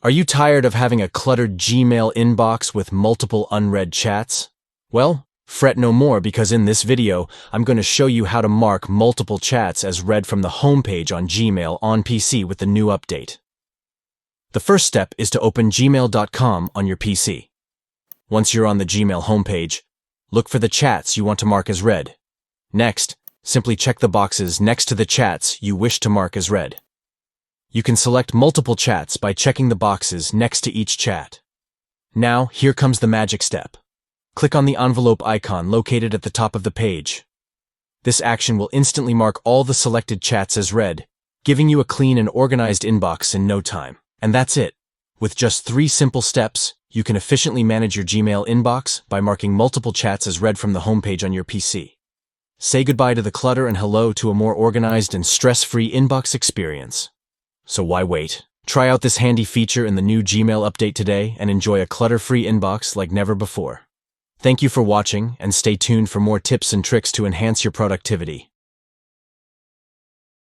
Are you tired of having a cluttered Gmail inbox with multiple unread chats? Well, fret no more because in this video, I'm going to show you how to mark multiple chats as read from the homepage on Gmail on PC with the new update. The first step is to open gmail.com on your PC. Once you're on the Gmail homepage, look for the chats you want to mark as read. Next, simply check the boxes next to the chats you wish to mark as read. You can select multiple chats by checking the boxes next to each chat. Now, here comes the magic step. Click on the envelope icon located at the top of the page. This action will instantly mark all the selected chats as read, giving you a clean and organized inbox in no time. And that's it. With just 3 simple steps, you can efficiently manage your Gmail inbox by marking multiple chats as read from the homepage on your PC. Say goodbye to the clutter and hello to a more organized and stress-free inbox experience. So why wait? Try out this handy feature in the new Gmail update today and enjoy a clutter-free inbox like never before. Thank you for watching and stay tuned for more tips and tricks to enhance your productivity.